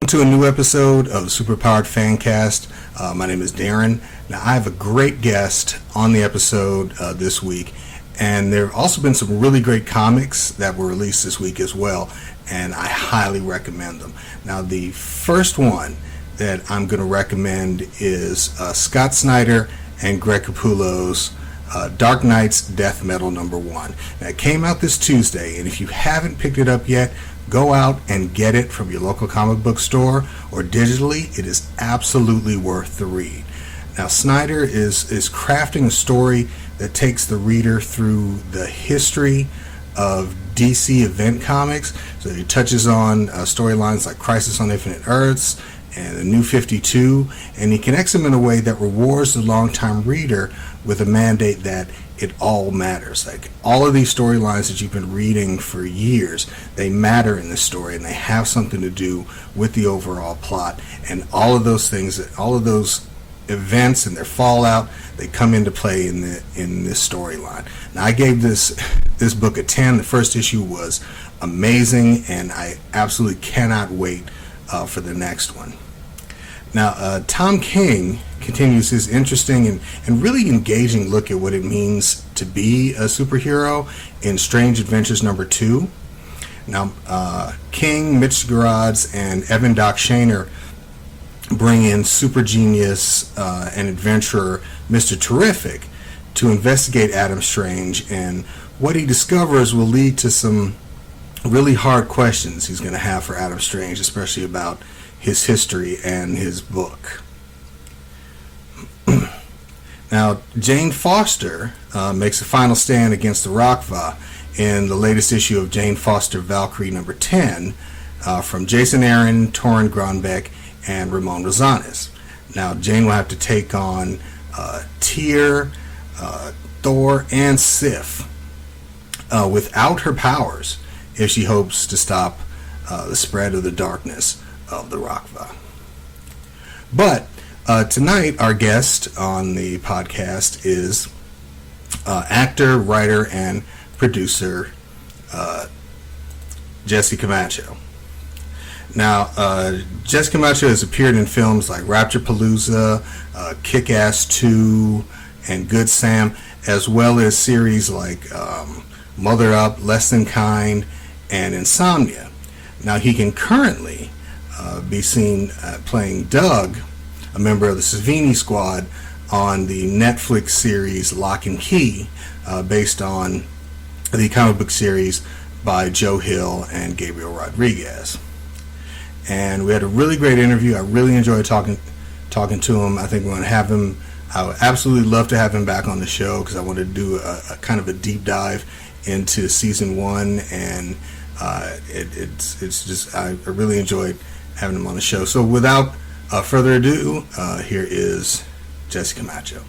To a new episode of the Superpowered Fancast. My name is Darren. Now, I have a great guest on the episode this week, and there have also been some really great comics that were released this week as well, and I highly recommend them. Now, the first one that I'm going to recommend is Scott Snyder and Greg Capullo's Dark Knight's Death Metal #1. Now, it came out this Tuesday, and if you haven't picked it up yet, go out and get it from your local comic book store or digitally. It is absolutely worth the read. Now, Snyder is crafting a story that takes the reader through the history of DC event comics. So he touches on storylines like Crisis on Infinite Earths and the New 52, and he connects them in a way that rewards the longtime reader with a mandate that it all matters. Like, all of these storylines that you've been reading for years, they matter in this story, and they have something to do with the overall plot. And all of those things, all of those events and their fallout, they come into play in this storyline. Now, I gave this book a 10. The first issue was amazing, and I absolutely cannot wait for the next one. Now, Tom King continues his interesting and really engaging look at what it means to be a superhero in Strange Adventures #2. Now, King, Mitch Gerads, and Evan Doc Shaner bring in super genius and adventurer Mr. Terrific to investigate Adam Strange, and what he discovers will lead to some really hard questions he's going to have for Adam Strange, especially about his history and his book. Now, Jane Foster makes a final stand against the Rakva in the latest issue of Jane Foster Valkyrie #10 from Jason Aaron, Torrin Grönbeck, and Ramon Rosales. Now, Jane will have to take on Tyr, Thor, and Sif without her powers if she hopes to stop the spread of the darkness of the Rakva. But tonight, our guest on the podcast is actor, writer, and producer Jesse Camacho. Now, Jesse Camacho has appeared in films like Rapturepalooza, Kick-Ass 2, and Good Sam, as well as series like Mother Up, Less Than Kind, and Insomnia. Now, he can currently be seen playing Doug, a member of the Savini Squad, on the Netflix series Locke Key, based on the comic book series by Joe Hill and Gabriel Rodriguez. And we had a really great interview. I really enjoyed talking to him. I think we're going to have him. I would absolutely love to have him back on the show because I want to do a kind of a deep dive into season 1, and it's just I really enjoyed having him on the show. So without further ado, here is Jesse Camacho.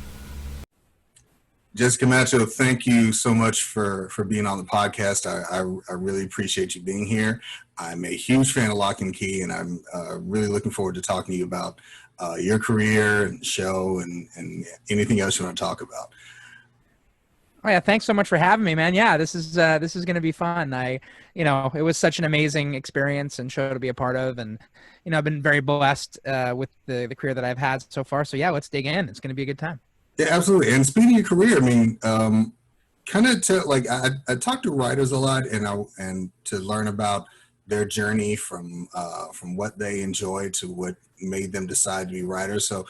Jesse Camacho, thank you so much for being on the podcast. I really appreciate you being here. I'm a huge fan of Locke Key, and I'm really looking forward to talking to you about your career and show and anything else you want to talk about. Oh yeah, thanks so much for having me, man. Yeah, this is going to be fun. It was such an amazing experience and show to be a part of, and I've been very blessed with the career that I've had so far. So yeah, let's dig in. It's going to be a good time. Yeah, absolutely. And speaking of your career, I mean, kind of I talk to writers a lot, and to learn about their journey from what they enjoy to what made them decide to be writers. So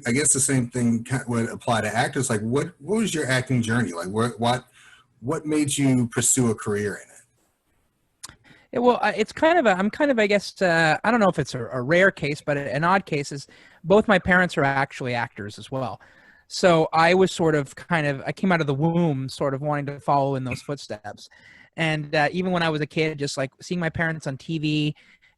I guess the same thing would apply to actors. Like, what was your acting journey like? What made you pursue a career in it? Yeah, well, it's I'm kind of, I guess, I don't know if it's a rare case, but an odd case is both my parents are actually actors as well. So I was I came out of the womb sort of wanting to follow in those footsteps. And even when I was a kid, just like seeing my parents on TV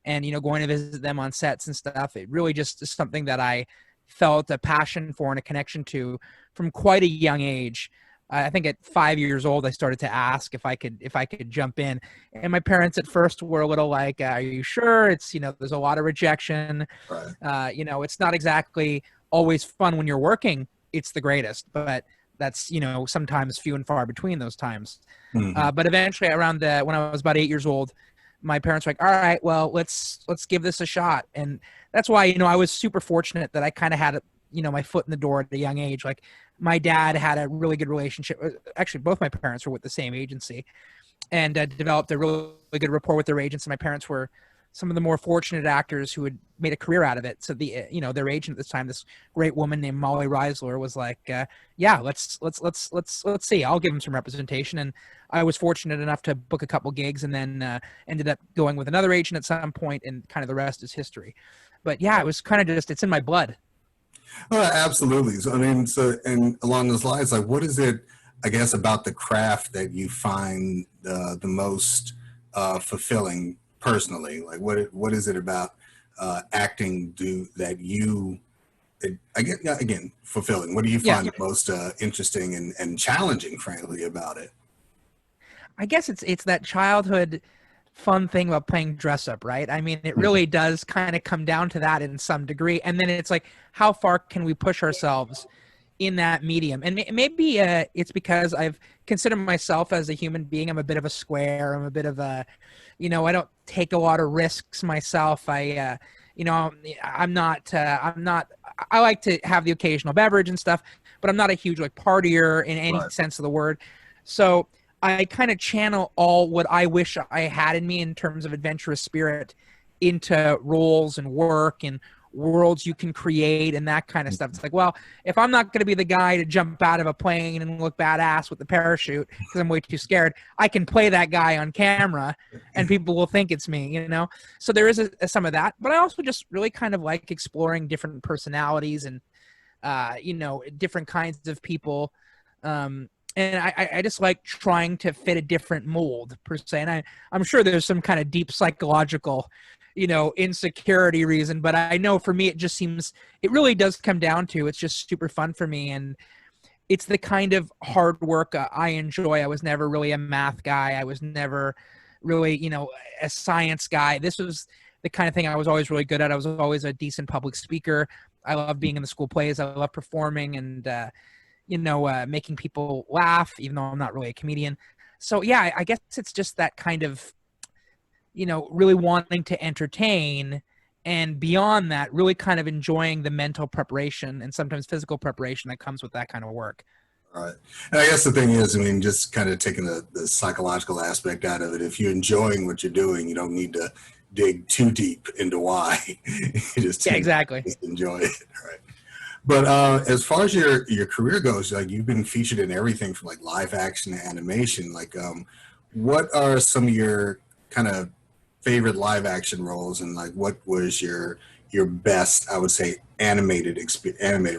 and, going to visit them on sets and stuff, it really just is something that I felt a passion for and a connection to from quite a young age. I think at 5 years old, I started to ask if I could jump in. And my parents at first were a little like, are you sure? It's, there's a lot of rejection. Right. It's not exactly always fun when you're working. It's the greatest, but that's, sometimes few and far between those times. Mm-hmm. But eventually when I was about 8 years old, my parents were like, all right, well, let's give this a shot. And that's why, you know, I was super fortunate that I kind of had, you know, my foot in the door at a young age. Like my dad had a really good relationship. Actually, both my parents were with the same agency, and developed a really good rapport with their agents. And my parents were some of the more fortunate actors who had made a career out of it. So the, you know, their agent at this time, this great woman named Molly Reisler, was like, yeah, let's see. I'll give him some representation. And I was fortunate enough to book a couple gigs, and then ended up going with another agent at some point, and kind of the rest is history. But yeah, it was kind of just, it's in my blood. Oh, absolutely. So, I mean, so, and along those lines, like, what is it, I guess, about the craft that you find the most fulfilling personally? Like, what is it about acting that you, I get, yeah, again, fulfilling? What do you Yeah. find the most interesting and challenging, frankly, about it? I guess it's that childhood fun thing about playing dress up, right? I mean, it really does kind of come down to that in some degree. And then it's like, how far can we push ourselves in that medium? And maybe it's because I've considered myself as a human being. I'm a bit of a square. I'm a bit of a, you know, I don't take a lot of risks myself. You know, I'm not, I like to have the occasional beverage and stuff, but I'm not a huge like partier in any Right. sense of the word. So I kind of channel all what I wish I had in me in terms of adventurous spirit into roles and work and worlds you can create and that kind of stuff. It's like, well, if I'm not going to be the guy to jump out of a plane and look badass with the parachute because I'm way too scared, I can play that guy on camera and people will think it's me, you know? So there is some of that, but I also just really kind of like exploring different personalities and, you know, different kinds of people. And I just like trying to fit a different mold per se. And I'm sure there's some kind of deep psychological, you know, insecurity reason, but I know for me, it just seems, it really does come down to, it's just super fun for me. And it's the kind of hard work I enjoy. I was never really a math guy. I was never really, you know, a science guy. This was the kind of thing I was always really good at. I was always a decent public speaker. I love being in the school plays. I love performing and, you know, making people laugh, even though I'm not really a comedian. So yeah, I guess it's just that kind of, you know, really wanting to entertain, and beyond that, really kind of enjoying the mental preparation and sometimes physical preparation that comes with that kind of work. All right. And I guess the thing is, I mean, just kind of taking the psychological aspect out of it, if you're enjoying what you're doing, you don't need to dig too deep into why. You just Yeah, tend to exactly. just enjoy it. Right. But as far as your career goes, like you've been featured in everything from like live action to animation. Like, what are some of your kind of favorite live action roles, and like what was your best, I would say, animated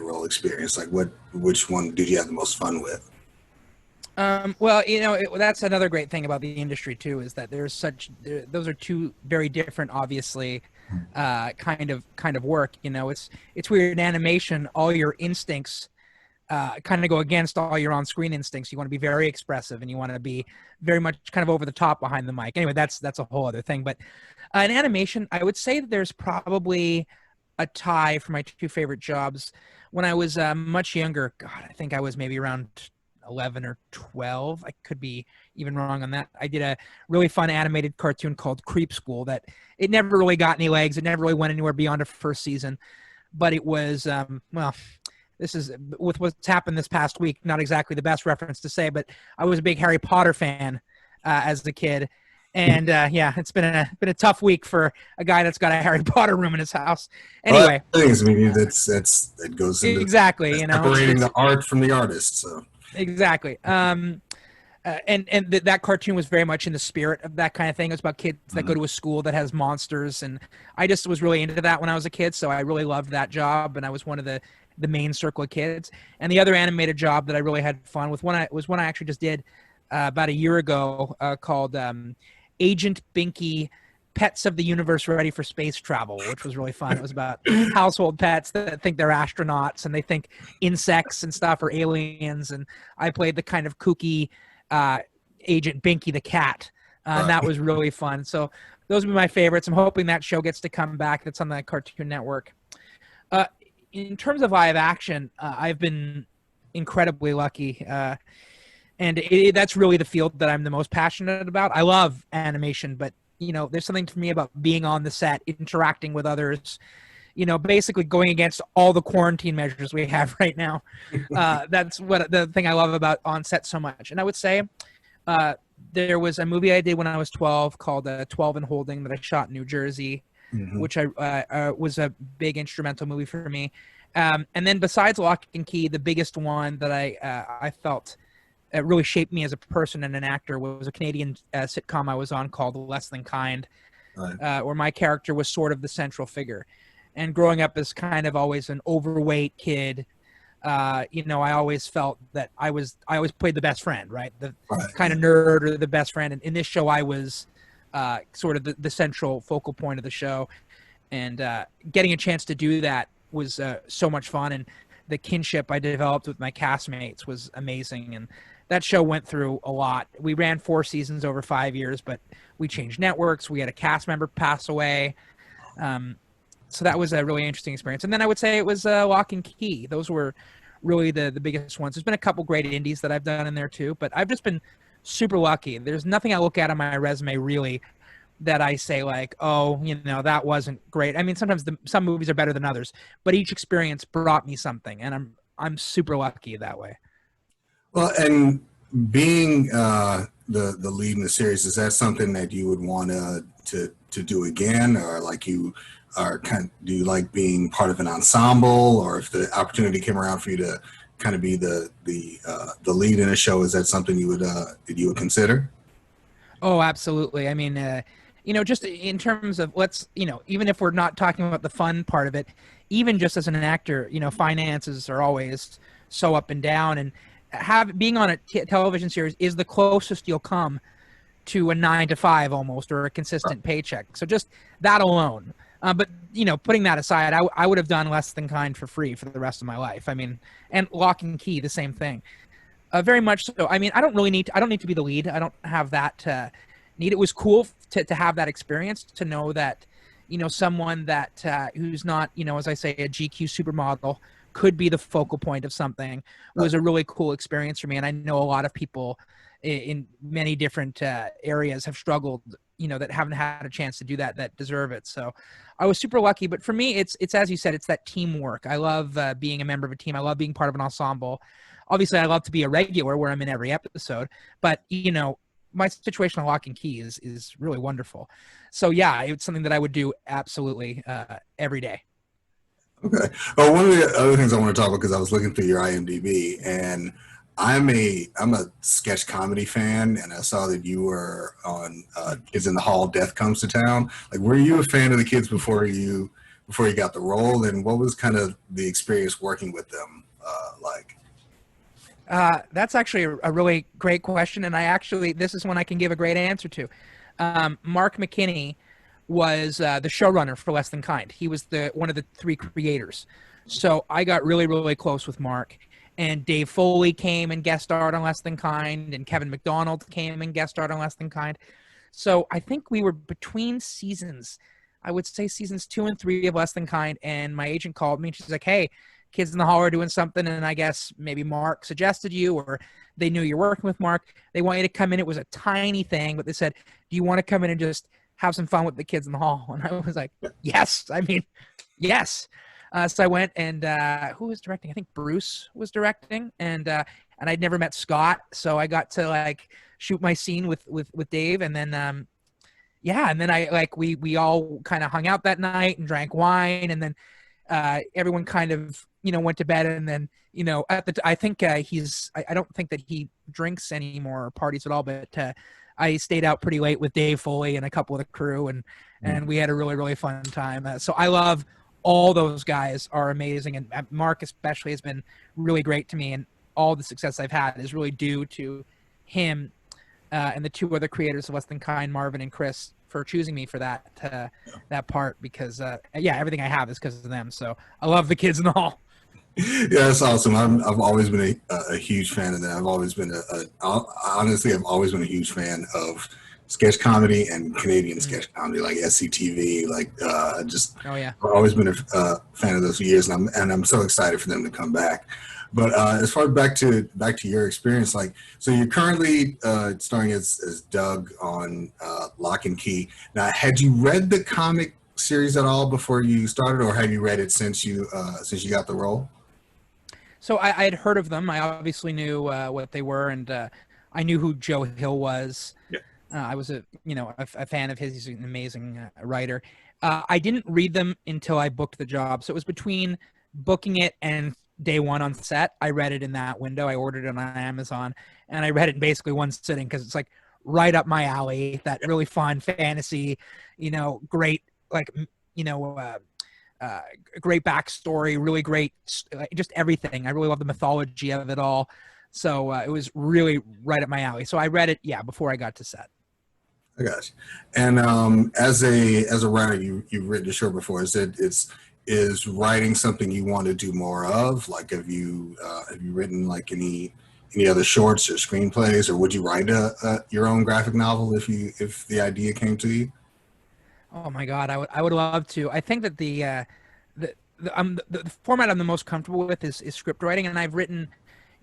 role experience? Like, which one did you have the most fun with? Well, you know, that's another great thing about the industry too, is that those are two very different, obviously, kind of work. You know, it's weird in animation, all your instincts kind of go against all your on-screen instincts. You want to be very expressive and you want to be very much kind of over the top behind the mic. Anyway, that's a whole other thing. But in animation, I would say that there's probably a tie for my two favorite jobs. When I was much younger, God, I think I was maybe around 11 or 12. I could be even wrong on that. I did a really fun animated cartoon called Creep School that it never really got any legs. It never really went anywhere beyond a first season, but it was, well, this is with what's happened this past week, not exactly the best reference to say, but I was a big Harry Potter fan as a kid. And yeah, it's been a tough week for a guy that's got a Harry Potter room in his house. Well, Anyway, things. I mean, that goes into exactly, you know, separating it's the art from the artist. So exactly. That cartoon was very much in the spirit of that kind of thing. It was about kids that go to a school that has monsters, and I just was really into that when I was a kid. So I really loved that job, and I was one of the main circle of kids. And the other animated job that I really had fun with was one I actually just did about a year ago called Agent Binky. Pets of the Universe Ready for Space Travel, which was really fun. It was about household pets that think they're astronauts and they think insects and stuff are aliens. And I played the kind of kooky Agent Binky the cat. And that was really fun. So those would be my favorites. I'm hoping that show gets to come back. That's on the Cartoon Network. In terms of live action, I've been incredibly lucky. And that's really the field that I'm the most passionate about. I love animation, but there's something to me about being on the set, interacting with others, basically going against all the quarantine measures we have right now. That's what the thing I love about on set so much. And I would say there was a movie I did when I was 12 called 12 and Holding that I shot in New Jersey, which I was a big instrumental movie for me. And then besides Locke Key, the biggest one that I felt really shaped me as a person and an actor was a Canadian sitcom I was on called Less Than Kind, where my character was sort of the central figure. And growing up as kind of always an overweight kid, I always felt that I always played the best friend, right? The kind of nerd or the best friend. And in this show, I was sort of the central focal point of the show. And getting a chance to do that was so much fun. And the kinship I developed with my castmates was amazing. And that show went through a lot. We ran 4 seasons over 5 years, but we changed networks. We had a cast member pass away. So that was a really interesting experience. And then I would say it was Locke and Key. Those were really the biggest ones. There's been a couple great indies that I've done in there too, but I've just been super lucky. There's nothing I look at on my resume really that I say like, oh, that wasn't great. I mean, sometimes some movies are better than others, but each experience brought me something, and I'm super lucky that way. Well, and being the lead in the series, is that something that you would want to do again, or like you are do you like being part of an ensemble, or if the opportunity came around for you to kind of be the lead in a show, is that something you would consider? Oh, absolutely. I mean, just in terms of even if we're not talking about the fun part of it, even just as an actor, finances are always so up and down, and being on a television series is the closest you'll come to a 9 to 5 almost, or a consistent paycheck. So just that alone. But putting that aside, I would have done Less Than Kind for free for the rest of my life. I mean, and Locke and Key, the same thing. Very much so. I mean, I don't need to be the lead. I don't have that need. It was cool to have that experience, to know that, someone that who's not, as I say, a GQ supermodel could be the focal point of something was a really cool experience for me. And I know a lot of people in many different areas have struggled, that haven't had a chance to do that deserve it. So I was super lucky. But for me, it's as you said, it's that teamwork. I love being a member of a team. I love being part of an ensemble. Obviously, I love to be a regular where I'm in every episode. But, my situation on Locke and Key is really wonderful. So, yeah, it's something that I would do absolutely every day. Okay. Well, one of the other things I want to talk about, because I was looking through your IMDb, and I'm a sketch comedy fan, and I saw that you were on Kids in the Hall, Death Comes to Town. Like, were you a fan of the kids before you got the role, and what was kind of the experience working with them like? That's actually a really great question, and this is one I can give a great answer to. Mark McKinney was the showrunner for Less Than Kind. He was one of the 3 creators. So I got really, really close with Mark. And Dave Foley came and guest starred on Less Than Kind, and Kevin McDonald came and guest starred on Less Than Kind. So I think we were between seasons, I would say seasons 2 and 3 of Less Than Kind, and my agent called me and she's like, hey, Kids in the Hall are doing something, and I guess maybe Mark suggested you, or they knew you're working with Mark. They want you to come in. It was a tiny thing, but they said, do you want to come in and just have some fun with the kids in the hall? And I was like, yes. I mean, yes. So I went, and who was directing? I think Bruce was directing, and I'd never met Scott, so I got to shoot my scene with Dave, and then and then we all kind of hung out that night and drank wine, and then everyone kind of went to bed, and then I think I don't think that he drinks anymore or parties at all, but I stayed out pretty late with Dave Foley and a couple of the crew, and we had a really, really fun time. So I love all those guys are amazing, and Mark especially has been really great to me, and all the success I've had is really due to him and the 2 other creators of Less Than Kind, Marvin and Chris, for choosing me for that part, because everything I have is because of them. So I love the Kids in the Hall. Yeah, that's awesome. I've always been a huge fan of that. I've always been honestly, I've always been a huge fan of sketch comedy and Canadian sketch comedy, like SCTV. I've always been a fan of those for years, and I'm so excited for them to come back. But as far as back to your experience, like, so you're currently starring as Doug on Lock and Key. Now, had you read the comic series at all before you started, or have you read it since you got the role? So I had heard of them. I obviously knew what they were, and I knew who Joe Hill was. Yeah. I was a fan of his. He's an amazing writer. I didn't read them until I booked the job. So it was between booking it and day one on set. I read it in that window. I ordered it on Amazon, and I read it in basically one sitting because it's like right up my alley. That really fun fantasy, great like you know. Great backstory, really great, just everything. I really love the mythology of it all. So it was really right up my alley. So I read it, before I got to set. I got you. And as a writer, you've written a show before. Is writing something you want to do more of? Like, have you written like any other shorts or screenplays, or would you write your own graphic novel if the idea came to you? Oh my God, I would love to. I think that the format I'm the most comfortable with is script writing, and I've written,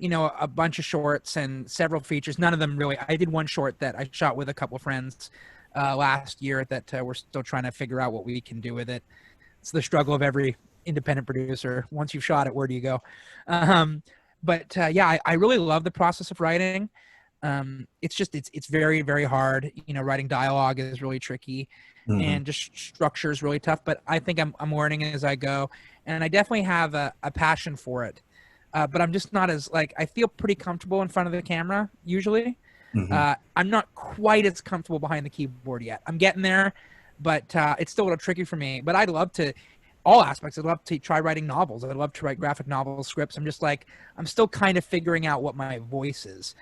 a bunch of shorts and several features. None of them really. I did one short that I shot with a couple of friends last year that we're still trying to figure out what we can do with it. It's the struggle of every independent producer. Once you've shot it, where do you go? I really love the process of writing. It's very, very hard. Writing dialogue is really tricky, Mm-hmm. and just structure is really tough. But I think I'm learning as I go, and I definitely have a passion for it. But I'm just not as I feel pretty comfortable in front of the camera usually. Mm-hmm. I'm not quite as comfortable behind the keyboard yet. I'm getting there, but it's still a little tricky for me. But I'd love to, all aspects. I'd love to try writing novels. I'd love to write graphic novel scripts. I'm still kind of figuring out what my voice is.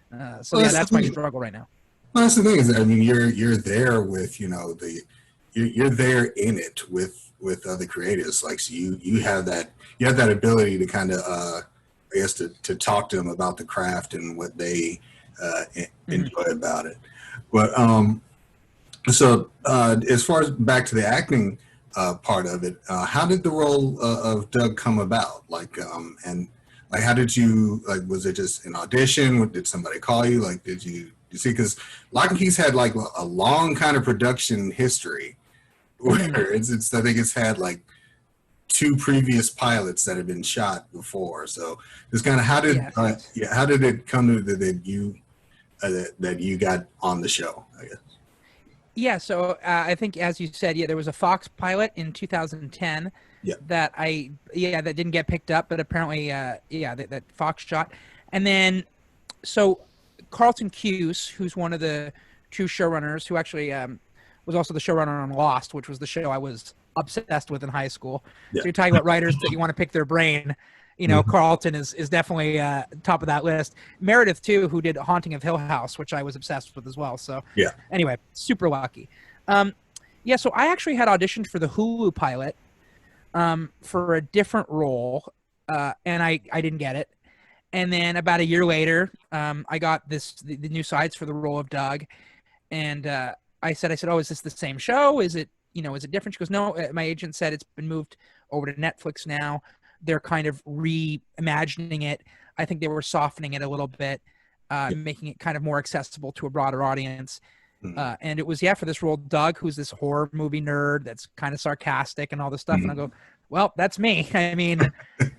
That's my struggle right now. Well, that's the thing is, I mean, you're there with you're there in it with other creatives. Like, so you have that ability to kind of I guess to talk to them about the craft and what they Mm-hmm. enjoy about it. But as far as back to the acting part of it, how did the role of Doug come about? And like, how did you Was it just an audition? Did somebody call you? Like, did you see? Because Lock and Key's had like a long kind of production history, Mm-hmm. where I think it's had like two previous pilots that have been shot before. So it's kind of Yeah. how did it come to that you got on the show? I guess. Yeah, so I think, as you said, there was a Fox pilot in 2010 Yeah. that didn't get picked up, but apparently, that Fox shot. And then, so Carlton Cuse, who's one of the two showrunners, who actually was also the showrunner on Lost, which was the show I was obsessed with in high school. Yeah. So you're talking about writers that you want to pick their brain. Mhm. Carlton is definitely top of that list. Meredith too, who did Haunting of Hill House, which I was obsessed with as well. So Yeah. anyway, super lucky. So I actually had auditioned for the Hulu pilot for a different role, and I didn't get it. And then about a year later, I got the new sides for the role of Doug, and I said, oh, is this the same show? Is it different? She goes, no. My agent said it's been moved over to Netflix now. They're kind of reimagining it. I think they were softening it a little bit, making it kind of more accessible to a broader audience. Mhm. And it was, for this role, Doug, who's this horror movie nerd that's kind of sarcastic and all this stuff. Mhm. And I go, well, that's me. I mean,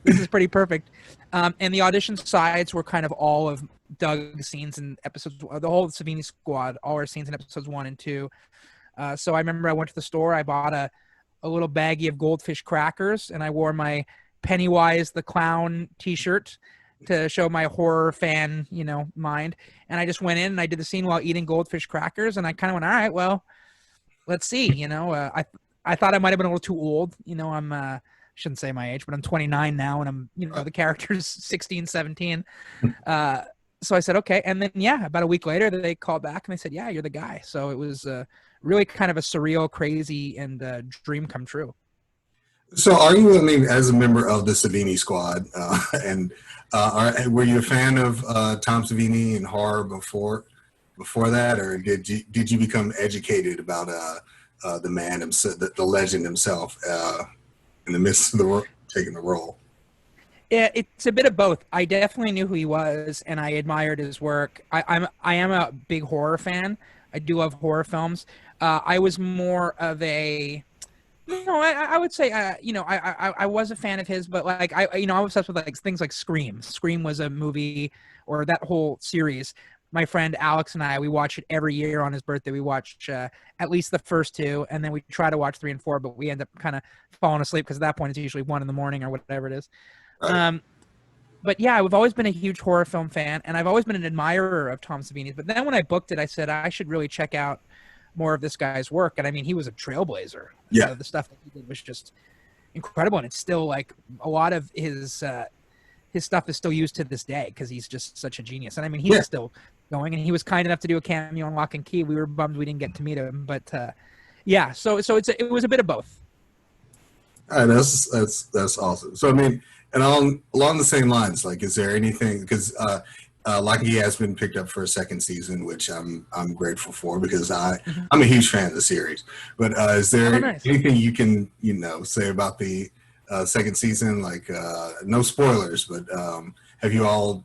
this is pretty perfect. And the audition sides were kind of all of Doug's scenes in episodes, the whole Savini squad, all our scenes in episodes 1 and 2. So I remember I went to the store, I bought a little baggie of Goldfish crackers, and I wore my Pennywise the Clown t-shirt to show my horror fan, mind. And I just went in and I did the scene while eating Goldfish crackers, and I kind of went, all right, well, let's see. I thought I might have been a little too old. I'm shouldn't say my age, but I'm 29 now, and I'm the character's 16, 17. So I said, okay. And then, about a week later, they called back and they said, yeah, you're the guy. So it was really kind of a surreal, crazy, and dream come true. So, are you? I mean, as a member of the Savini squad, and were you a fan of Tom Savini and horror before that, or did you become educated about the man himself, the legend himself, in the midst of taking the role? It's a bit of both. I definitely knew who he was, and I admired his work. I am a big horror fan. I do love horror films. I was more of a no. I would say I was a fan of his, but like I was obsessed with like things like Scream. Scream was a movie, or that whole series. My friend Alex and we watch it every year on his birthday. We watch at least the first two, and then we try to watch 3 and 4, but we end up kind of falling asleep because at that point it's usually 1 in the morning or whatever it is. Right. But yeah, I've always been a huge horror film fan, and I've always been an admirer of Tom Savini's. But then when I booked it, I said I should really check out more of this guy's work. And I mean, he was a trailblazer. Yeah. The stuff that he did was just incredible, and it's still like a lot of his stuff is still used to this day because he's just such a genius. And I mean, he's still going, and he was kind enough to do a cameo on Lock and Key. We were bummed we didn't get to meet him, but yeah. So it was a bit of both. All right, that's awesome. So I mean, and along the same lines, like, is there anything, because Locke Key has been picked up for a second season, which I'm grateful for, because I'm a huge fan of the series. But is there anything you can say about the second season? Like, no spoilers, but have you all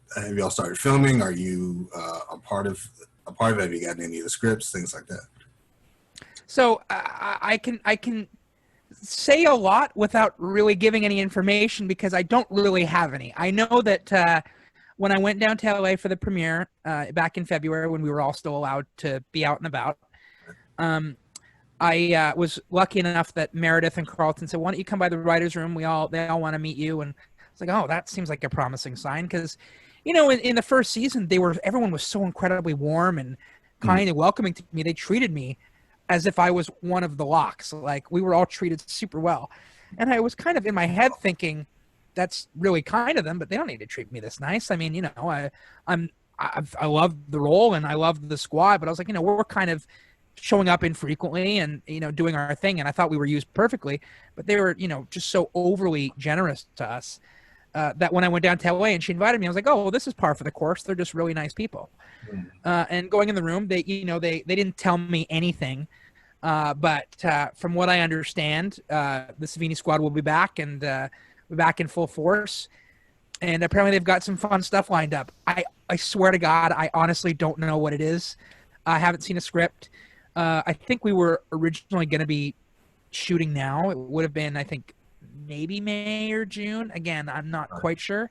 started filming? Are you a part of it? Have you gotten any of the scripts, things like that? So I can say a lot without really giving any information because I don't really have any. I know that when I went down to LA for the premiere back in February, when we were all still allowed to be out and about, I was lucky enough that Meredith and Carlton said, "Why don't you come by the writers' room? They all want to meet you." And it's like, oh, that seems like a promising sign, because in the first season everyone was so incredibly warm and kind and welcoming to me. They treated me as if I was one of the Locks. Like, we were all treated super well. And I was kind of in my head thinking, that's really kind of them, but they don't need to treat me this nice. I mean, I love the role and I love the squad, but I was like, we're kind of showing up infrequently and, doing our thing. And I thought we were used perfectly, but they were, just so overly generous to us that when I went down to LA and she invited me, I was like, oh, well, this is par for the course. They're just really nice people. And going in the room, they didn't tell me anything. But from what I understand, the Savini squad will be back and be back in full force. And apparently they've got some fun stuff lined up. I swear to God, I honestly don't know what it is. I haven't seen a script. I think we were originally going to be shooting now. It would have been, I think, maybe May or June. Again, I'm not quite sure.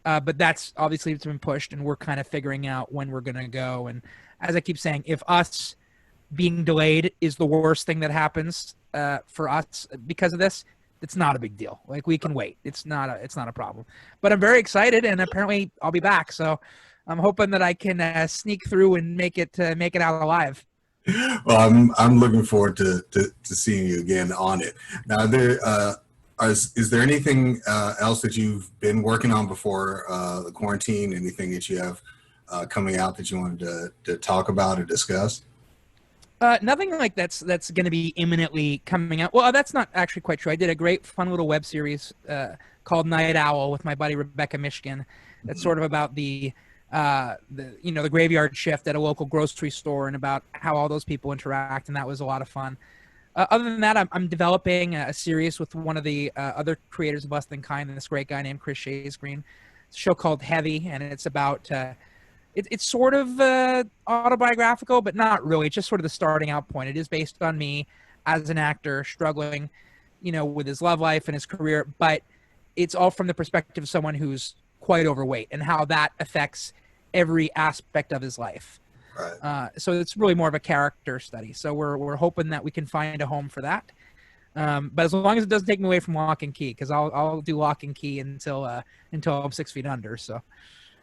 But that's obviously it's been pushed, and we're kind of figuring out when we're going to go. And as I keep saying, if us being delayed is the worst thing that happens for us because of this, it's not a big deal. Like, we can wait. It's not a problem. But I'm very excited, and apparently I'll be back. So I'm hoping that I can sneak through and make it out alive. Well, I'm looking forward to seeing you again on it. Now, is there anything else that you've been working on before the quarantine? Anything that you have coming out that you wanted to talk about or discuss? Nothing like that's going to be imminently coming out. Well, that's not actually quite true. I did a great fun little web series called Night Owl with my buddy Rebecca Michigan. That's sort of about the graveyard shift at a local grocery store and about how all those people interact, and that was a lot of fun. Other than that, I'm developing a series with one of the other creators of Less Than Kind, this great guy named Chris Shaysgreen. It's a show called Heavy, and it's about it's sort of autobiographical, but not really. It's just sort of the starting out point. It is based on me as an actor struggling, with his love life and his career, but it's all from the perspective of someone who's quite overweight and how that affects every aspect of his life. Right. So it's really more of a character study. So we're hoping that we can find a home for that. But as long as it doesn't take me away from Lock and Key, because I'll do Lock and Key until I'm 6 feet under. So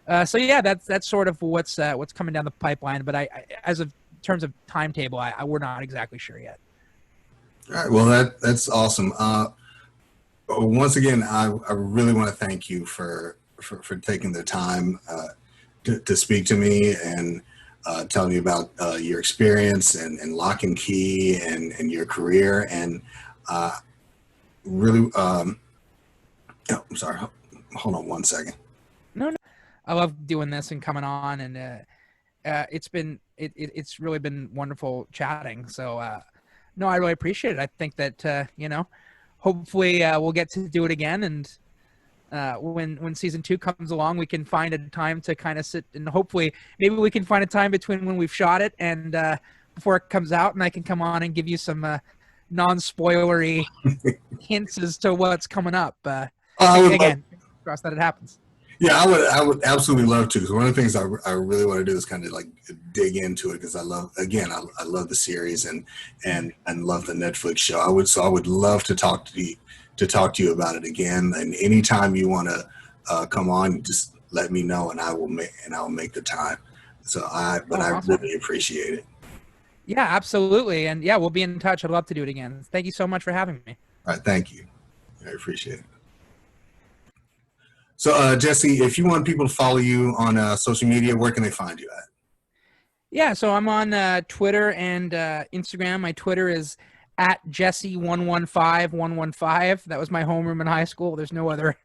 yeah, that's sort of what's coming down the pipeline. But I as of terms of timetable, we're not exactly sure yet. All right. Well, that's awesome. Once again, I really want to thank you for taking the time to speak to me and tell me about your experience and Lock and Key and your career, and really I'm sorry, hold on one second. No, I love doing this and coming on, and it's really been wonderful chatting. So no, I really appreciate it. I think that hopefully we'll get to do it again, and when season 2 comes along, we can find a time to kind of sit, and hopefully maybe we can find a time between when we've shot it and before it comes out, and I can come on and give you some non-spoilery hints as to what's coming up. Again, cross that it happens. Yeah, I would absolutely love to, because one of the things I really want to do is kind of like dig into it, because I love the series and love the Netflix show. I would love to talk to you about it again, and anytime you want to come on, just let me know and I will make the time. So I really appreciate it. Yeah, absolutely. And yeah, we'll be in touch. I'd love to do it again. Thank you so much for having me. All right, thank you. I appreciate it. So, Jesse, if you want people to follow you on social media, where can they find you at? Yeah, so I'm on Twitter and Instagram. My Twitter is at Jesse115115. That was my homeroom in high school. There's no other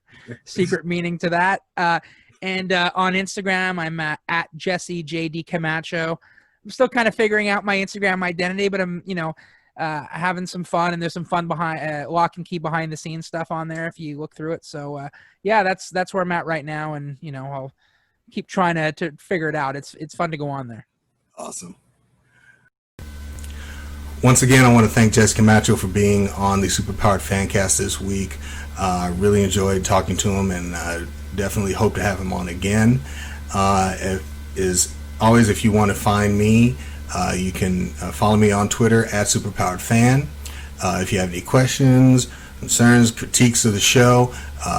secret meaning to that. And on Instagram, I'm at Jesse JD Camacho. I'm still kind of figuring out my Instagram identity, but I'm, having some fun, and there's some fun behind Locke Key behind the scenes stuff on there if you look through it. So yeah, that's where I'm at right now, and I'll keep trying to figure it out. It's fun to go on there. Awesome. Once again, I want to thank Jesse Camacho for being on the Superpowered Fancast this week. I really enjoyed talking to him, and definitely hope to have him on again. As always, if you want to find me, you can follow me on Twitter at SuperpoweredFan. If you have any questions, concerns, critiques of the show,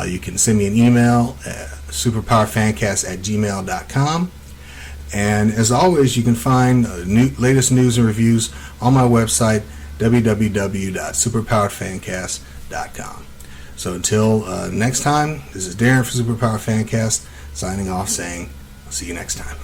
you can send me an email at superpoweredfancast@gmail.com. And as always, you can find latest news and reviews on my website, www.superpoweredfancast.com. So until next time, this is Darren for Superpowered Fancast, signing off saying, I'll see you next time.